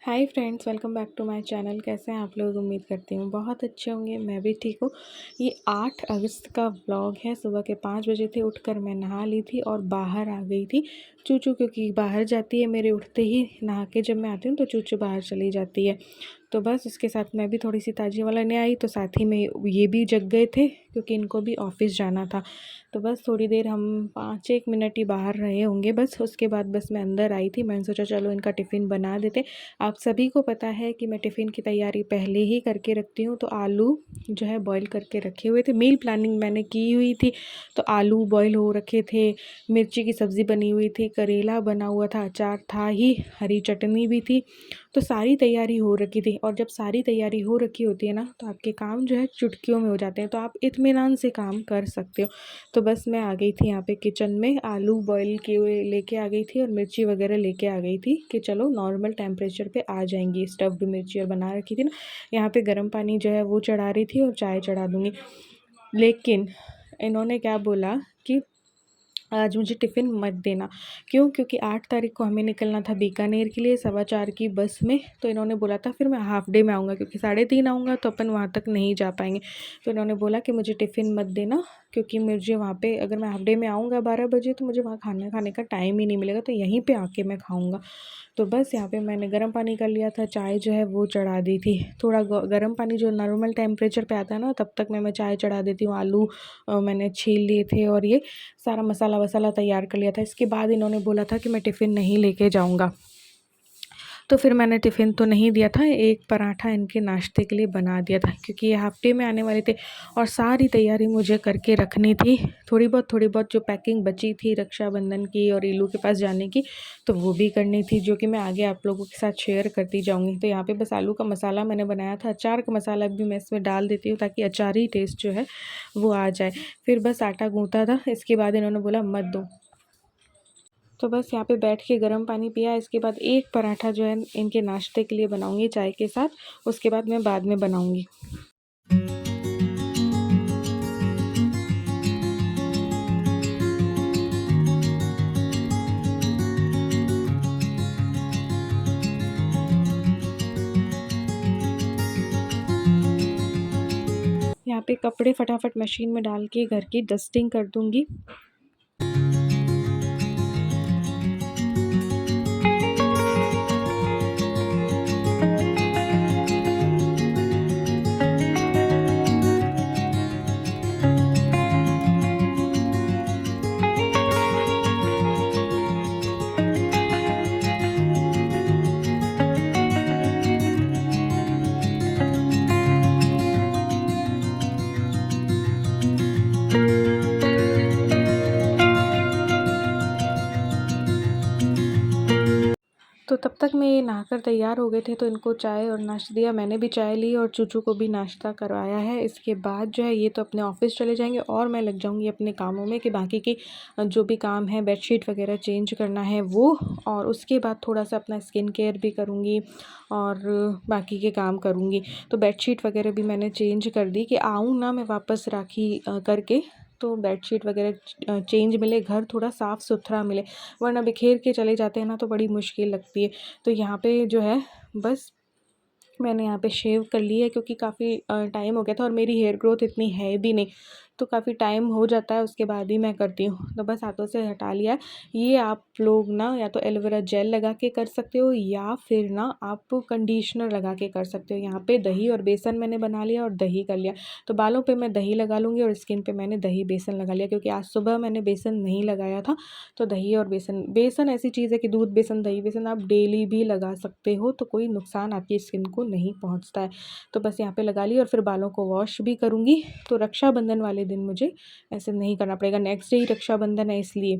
Hi friends, welcome back to my channel. कैसे हैं आप लोग? उम्मीद करती हूँ बहुत अच्छे होंगे। मैं भी ठीक हूँ। ये 8 अगस्त का व्लॉग है। सुबह के 5 बजे थे, उठकर मैं नहा ली थी और बाहर आ गई थी। चूचू क्योंकि बाहर जाती है, मेरे उठते ही नहा के जब मैं आती हूँ तो चूचू बाहर चली जाती है। तो बस उसके साथ मैं भी थोड़ी सी ताज़ी वाला ले आई, तो साथ ही में ये भी जग गए थे क्योंकि इनको भी ऑफिस जाना था। तो बस थोड़ी देर हम 5-1 मिनट ही बाहर रहे होंगे बस। उसके बाद बस मैं अंदर आई थी। मैंने सोचा चलो इनका टिफ़िन बना देते। आप सभी को पता है कि मैं टिफ़िन की तैयारी पहले ही करके रखती हूँ। तो आलू जो है बॉईल करके रखे हुए थे, मील प्लानिंग मैंने की हुई थी। तो आलू बॉईल हो रखे थे, मिर्ची की सब्ज़ी बनी हुई थी, करेला बना हुआ था, अचार था ही, हरी चटनी भी थी। तो सारी तैयारी हो रखी थी। और जब सारी तैयारी हो रखी होती है ना, तो आपके काम जो है चुटकियों में हो जाते हैं, तो आप इत्मीनान से काम कर सकते हो। तो बस मैं आ गई थी यहाँ पे किचन में, आलू बॉईल किए हुए लेके आ गई थी और मिर्ची वगैरह लेके आ गई थी कि चलो नॉर्मल टेम्परेचर पे आ जाएंगी। स्टफ्ड मिर्ची और बना रखी थी ना। यहाँ पे गर्म पानी जो है वो चढ़ा रही थी और चाय चढ़ा दूँगी। लेकिन इन्होंने क्या बोला कि आज मुझे टिफ़िन मत देना। क्यों? क्योंकि 8 तारीख को हमें निकलना था बीकानेर के लिए 4:15 की बस में। तो इन्होंने बोला था फिर मैं हाफ़ डे में आऊँगा, क्योंकि 3:30 आऊँगा तो अपन वहाँ तक नहीं जा पाएंगे। तो इन्होंने बोला कि मुझे टिफ़िन मत देना, क्योंकि मुझे वहाँ पे अगर मैं हाफ़ डे में आऊँगा 12 बजे तो मुझे वहाँ खाना खाने का टाइम ही नहीं मिलेगा, तो यहीं पे आके मैं खाऊँगा। तो बस यहाँ पे मैंने गर्म पानी कर लिया था, चाय जो है वो चढ़ा दी थी। थोड़ा गर्म पानी जो नॉर्मल टेम्परेचर पे आता है ना, तब तक मैं चाय चढ़ा देती हूँ। आलू मैंने छील लिए थे और ये सारा मसाला वसाला तैयार कर लिया था। इसके बाद इन्होंने बोला था कि मैं टिफ़िन नहीं लेके जाऊँगा। तो फिर मैंने टिफ़िन तो नहीं दिया था, एक पराठा इनके नाश्ते के लिए बना दिया था, क्योंकि ये हाफ़ डे में आने वाले थे और सारी तैयारी मुझे करके रखनी थी। थोड़ी बहुत जो पैकिंग बची थी रक्षाबंधन की और इलू के पास जाने की, तो वो भी करनी थी, जो कि मैं आगे आप लोगों के साथ शेयर करती जाऊँगी। तो यहाँ पे बस आलू का मसाला मैंने बनाया था, अचार का मसाला भी मैं इसमें डाल देती हूँ ताकि अचारी टेस्ट जो है वो आ जाए। फिर बस आटा गूँथा था, इसके बाद इन्होंने बोला मत दो। तो बस यहाँ पे बैठ के गर्म पानी पिया। इसके बाद एक पराठा जो है इनके नाश्ते के लिए बनाऊंगी चाय के साथ, उसके बाद मैं बाद में बनाऊंगी। यहाँ पे कपड़े फटाफट मशीन में डाल के घर की डस्टिंग कर दूंगी। तो तब तक मैं ये नहाकर तैयार हो गए थे, तो इनको चाय और नाश्ता दिया। मैंने भी चाय ली और चूचू को भी नाश्ता करवाया है। इसके बाद जो है ये तो अपने ऑफिस चले जाएंगे और मैं लग जाऊंगी अपने कामों में, कि बाकी की जो भी काम है, बेडशीट वगैरह चेंज करना है वो, और उसके बाद थोड़ा सा अपना स्किन केयर भी करूँगी और बाकी के काम करूँगी। तो बेडशीट वगैरह भी मैंने चेंज कर दी कि आऊँ ना मैं वापस राखी करके, तो बेडशीट वगैरह चेंज मिले, घर थोड़ा साफ़ सुथरा मिले, वरना बिखेर के चले जाते हैं ना तो बड़ी मुश्किल लगती है। तो यहाँ पे जो है बस मैंने यहाँ पे शेव कर ली है, क्योंकि काफ़ी टाइम हो गया था और मेरी हेयर ग्रोथ इतनी है भी नहीं, तो काफ़ी टाइम हो जाता है उसके बाद ही मैं करती हूँ। तो बस हाथों से हटा लिया है। ये आप लोग ना या तो एलोवेरा जेल लगा के कर सकते हो या फिर ना आप कंडीशनर लगा के कर सकते हो। यहाँ पे दही और बेसन मैंने बना लिया और दही कर लिया। तो बालों पे मैं दही लगा लूँगी और स्किन पे मैंने दही बेसन लगा लिया, क्योंकि आज सुबह मैंने बेसन नहीं लगाया था। तो दही और बेसन ऐसी चीज़ है कि दूध बेसन दही बेसन आप डेली भी लगा सकते हो, तो कोई नुकसान आपकी स्किन को नहीं पहुँचता है। तो बस यहाँ पे लगा ली और फिर बालों को वॉश भी करूँगी। तो रक्षाबंधन वाले दिन मुझे ऐसे नहीं करना पड़ेगा, नेक्स्ट डे ही रक्षाबंधन है इसलिए।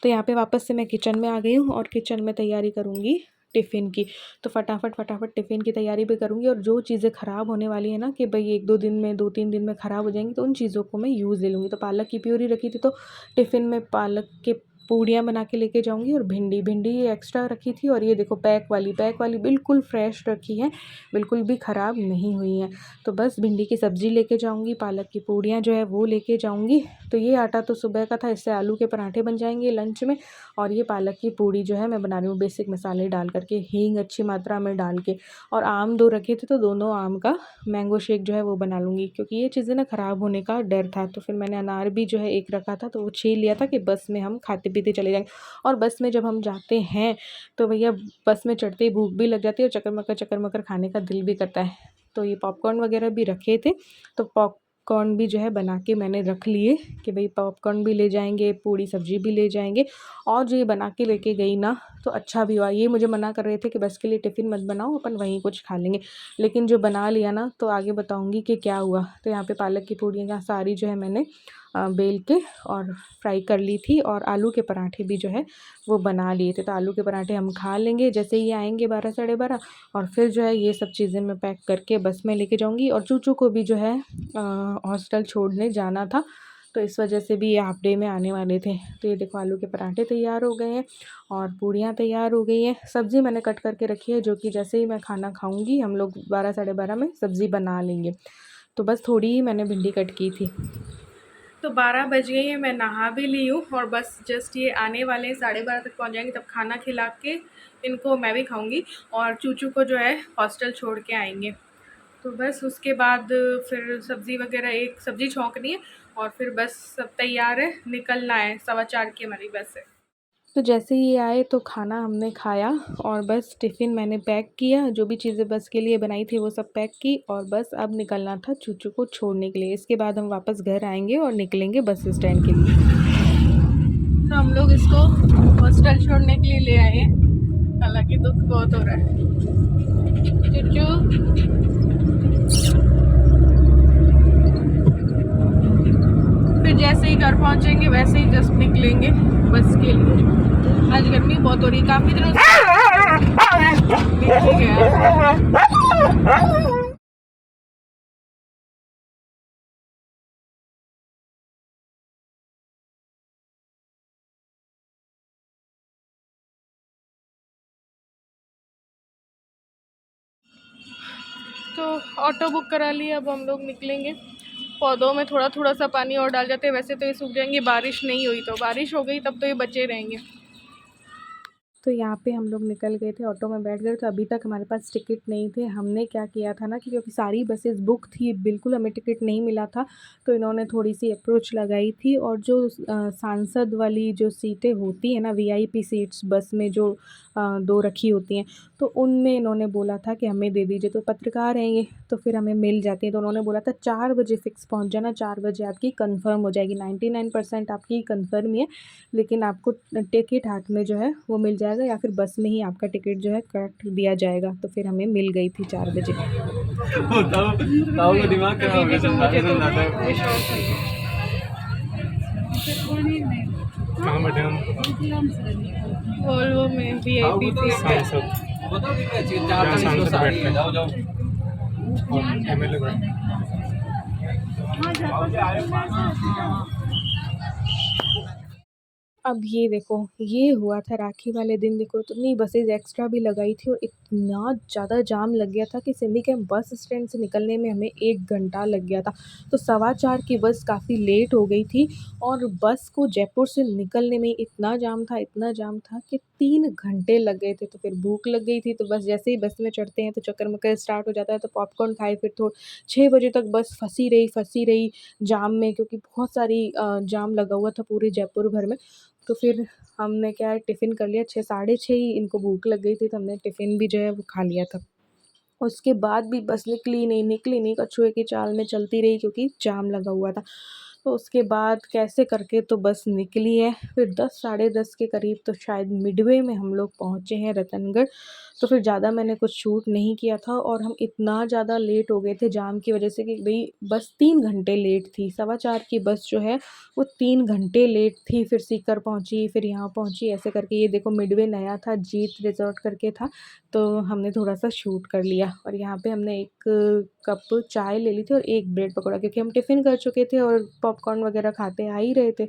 तो यहाँ पे वापस से मैं किचन में आ गई हूँ और किचन में तैयारी करूँगी टिफ़िन की। तो फटाफट टिफ़िन की तैयारी भी करूँगी, और जो चीज़ें ख़राब होने वाली है ना कि भाई 1-2 दिन में 2-3 दिन में ख़राब हो जाएंगी, तो उन चीज़ों को मैं यूज़ ले लूँगी। तो पालक की प्यूरी रखी थी, तो टिफ़िन में पालक के पूड़ियाँ बना के लेके जाऊँगी और भिंडी भिंडी एक्स्ट्रा रखी थी और ये देखो पैक वाली बिल्कुल फ्रेश रखी है, बिल्कुल भी ख़राब नहीं हुई है। तो बस भिंडी की सब्ज़ी लेके जाऊँगी, पालक की पूड़ियाँ जो है वो लेके जाऊँगी। तो ये आटा तो सुबह का था, इससे आलू के पराठे बन जाएंगे लंच में। और ये पालक की पूड़ी जो है मैं बना रही हूँ बेसिक मसाले डाल करके, हींग अच्छी मात्रा में डाल के। और आम 2 रखे थे तो दोनों आम का मैंगो शेक जो है वो बना लूँगी, क्योंकि ये चीज़ें ना ख़राब होने का डर था। तो फिर मैंने अनार भी जो है एक रखा था तो वो छील लिया था कि बस में हम खाते पीते चले जाएंगे। और बस में जब हम जाते हैं तो भैया बस में चढ़ते ही भूख भी लग जाती है और चक्कर मक्कर खाने का दिल भी करता है। तो ये पॉपकॉर्न वगैरह भी रखे थे, तो पॉपकॉर्न भी जो है बना के मैंने रख लिए कि भाई पॉपकॉर्न भी ले जाएंगे, पूड़ी सब्जी भी ले जाएंगे। और जो ये बना के लेके गई ना तो अच्छा भी हुआ। ये मुझे मना कर रहे थे कि बस के लिए टिफ़िन मत बनाओ, अपन वहीं कुछ खा लेंगे, लेकिन जो बना लिया ना तो आगे बताऊंगी कि क्या हुआ। तो यहाँ पे पालक की पूड़ियाँ सारी जो है मैंने बेल के और फ्राई कर ली थी, और आलू के पराठे भी जो है वो बना लिए थे। तो आलू के पराठे हम खा लेंगे जैसे ही आएंगे 12 साढ़े 12। और फिर जो है ये सब चीज़ें मैं पैक करके बस में लेके जाऊंगी। और चूचू को भी जो है हॉस्टल छोड़ने जाना था, तो इस वजह से भी ये हाफ डे में आने वाले थे। तो ये देखो आलू के पराठे तैयार हो गए हैं और पूड़ियाँ तैयार हो गई हैं। सब्ज़ी मैंने कट करके रखी है, जो कि जैसे ही मैं खाना खाऊंगी हम लोग 12 साढ़े 12 में सब्ज़ी बना लेंगे। तो बस थोड़ी ही मैंने भिंडी कट की थी। तो 12 बज गई हैं, मैं नहा भी ली हूँ और बस जस्ट ये आने वाले हैं, 12:30 तक पहुँच जाएंगे, तब खाना खिला के इनको मैं भी खाऊंगी और चूचू को जो है हॉस्टल छोड़ के आएंगे। तो बस उसके बाद फिर सब्ज़ी वगैरह, एक सब्ज़ी छौंकनी है और फिर बस सब तैयार है, निकलना है। 4:15 की हमारी बस है। तो जैसे ही ये आए तो खाना हमने खाया और बस टिफ़िन मैंने पैक किया, जो भी चीज़ें बस के लिए बनाई थी वो सब पैक की, और बस अब निकलना था चूचू को छोड़ने के लिए। इसके बाद हम वापस घर आएंगे और निकलेंगे बस स्टैंड के लिए। तो हम लोग इसको हॉस्टल छोड़ने के लिए ले आए हैं, हालांकि दुख बहुत हो रहा है। चूचू फिर जैसे ही घर पहुंचेंगे वैसे ही जस्ट निकलेंगे बस के लिए। आज गर्मी बहुत हो रही है, काफ़ी दिनों से गया। तो ऑटो बुक करा लिया, अब हम लोग निकलेंगे। पौधों में थोड़ा थोड़ा सा पानी और डाल जाते हैं, वैसे तो ये सूख जाएंगे, बारिश नहीं हुई। तो बारिश हो गई तब तो ये बचे रहेंगे। तो यहाँ पे हम लोग निकल गए थे, ऑटो में बैठ गए। तो अभी तक हमारे पास टिकट नहीं थे। हमने क्या किया था ना कि क्योंकि सारी बसेस बुक थी, बिल्कुल हमें टिकट नहीं मिला था, तो इन्होंने थोड़ी सी अप्रोच लगाई थी। और जो सांसद वाली जो सीटें होती हैं ना, वीआईपी सीट्स बस में जो 2 रखी होती हैं, तो उनमें इन्होंने बोला था कि हमें दे दीजिए। तो पत्रकार हैं ये, तो फिर हमें मिल जाती है। तो उन्होंने बोला था 4 बजे फ़िक्स पहुँच जाना, 4 बजे आपकी कन्फर्म हो जाएगी। 99% आपकी कन्फर्म ही है, लेकिन आपको टिकट हाथ में जो है वो मिल जाएगा, या फिर बस में ही आपका टिकट जो है कट दिया जाएगा। तो फिर हमें मिल गई थी 4 बजे। दिमाग कहाँ बैठे हम? वोल्वो में वीआईपी सीट। सांसद बैठते हैं, एमएलए बैठते हैं। अब ये देखो, ये हुआ था राखी वाले दिन। देखो इतनी बसेस एक्स्ट्रा भी लगाई थी और इतना ज़्यादा जाम लग गया था कि सिंधी कैंप बस स्टैंड से निकलने में हमें 1 घंटा लग गया था। तो 4:15 की बस काफ़ी लेट हो गई थी, और बस को जयपुर से निकलने में इतना जाम था कि 3 घंटे लग गए थे। तो फिर भूख लग गई थी, तो बस जैसे ही बस में चढ़ते हैं तो चक्कर मक्कर स्टार्ट हो जाता है। तो पॉपकॉर्न खाए, फिर 6 बजे तक बस फंसी रही जाम में, क्योंकि बहुत सारी जाम लगा हुआ था पूरे जयपुर भर में। तो फिर हमने क्या है, टिफ़िन कर लिया। 6 साढ़े 6 ही इनको भूख लग गई थी, तो हमने टिफ़िन भी जो है वो खा लिया था। उसके बाद भी बस निकली नहीं, कछुए की चाल में चलती रही, क्योंकि जाम लगा हुआ था। तो उसके बाद कैसे करके तो बस निकली है। फिर 10 साढ़े 10 के करीब तो शायद मिडवे में हम लोग पहुँचे हैं, रतनगढ़। तो फिर ज़्यादा मैंने कुछ शूट नहीं किया था, और हम इतना ज़्यादा लेट हो गए थे जाम की वजह से कि भई बस 3 घंटे लेट थी। 4:15 की बस जो है वो 3 घंटे लेट थी। फिर सीकर पहुँची, फिर यहाँ पहुँची, ऐसे करके। ये देखो मिडवे नया था, जीत रिज़ॉर्ट करके था, तो हमने थोड़ा-सा शूट कर लिया। और यहाँ पे हमने 1 कप चाय ले ली थी और 1 ब्रेड पकौड़ा, क्योंकि हम टिफ़िन कर चुके थे और पॉपकॉर्न वगैरह खाते आ ही रहे थे,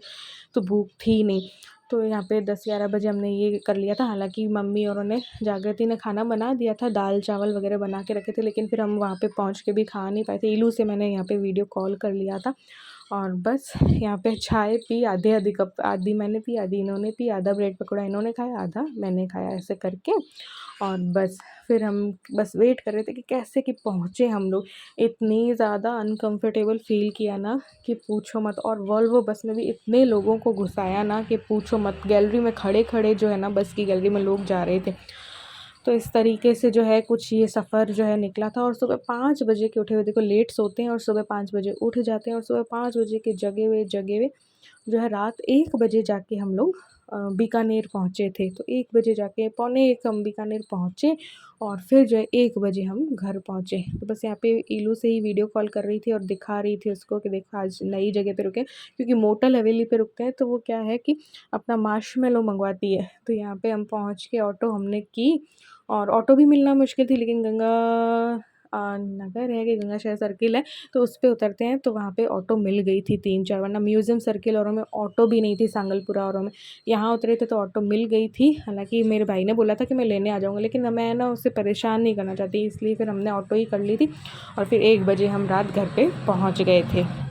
तो भूख थी नहीं। तो यहाँ पे 10-11 बजे हमने ये कर लिया था। हालाँकि मम्मी औरों ने जागृति ने खाना बना दिया था, दाल चावल वगैरह बना के रखे थे, लेकिन फिर हम वहाँ पे पहुँच के भी खा नहीं पाए थे। इलू से मैंने यहाँ पे वीडियो कॉल कर लिया था और बस यहाँ पे चाय पी, आधी-आधी कप, आधी मैंने पी, आधी इन्होंने पी, आधा ब्रेड पकौड़ा इन्होंने खाया, आधा मैंने खाया, ऐसे करके। और बस फिर हम बस वेट कर रहे थे कि कैसे कि पहुँचे हम लोग। इतनी ज़्यादा अनकंफर्टेबल फ़ील किया ना कि पूछो मत। और वोल्वो बस में भी इतने लोगों को घुसाया ना कि पूछो मत। गैलरी में खड़े-खड़े जो है ना, बस की गैलरी में लोग जा रहे थे। तो इस तरीके से जो है कुछ ये सफ़र जो है निकला था। और सुबह 5 बजे के उठे हुए, देखो लेट सोते हैं और सुबह 5 बजे उठ जाते हैं, और सुबह 5 बजे के जगे हुए जो है रात 1 बजे जाके हम लोग बीकानेर पहुँचे थे। तो 1 बजे जाके, पौने 1 हम बीकानेर पहुँचे और फिर जो है 1 बजे हम घर पहुँचे। तो बस यहाँ पे इलू से ही वीडियो कॉल कर रही थी और दिखा रही थी उसको कि देखो आज नई जगह पे रुके, क्योंकि मोटल हवेली पे रुकते हैं तो वो क्या है कि अपना मार्शमेलो मंगवाती है। तो यहाँ पे हम पहुँच के ऑटो हमने की, और ऑटो भी मिलना मुश्किल थी, लेकिन गंगा नगर है कि गंगा शहर सर्किल है, तो उस पे उतरते हैं तो वहाँ पे ऑटो मिल गई थी 3-4, वरना म्यूज़ियम सर्किल औरों में ऑटो भी नहीं थी, सांगलपुरा औरों में। यहाँ उतरे थे तो ऑटो मिल गई थी। हालाँकि मेरे भाई ने बोला था कि मैं लेने आ जाऊँगा, लेकिन मैं ना उसे परेशान नहीं करना चाहती, इसलिए फिर हमने ऑटो ही कर ली थी और फिर 1 बजे हम रात घर पे पहुँच गए थे।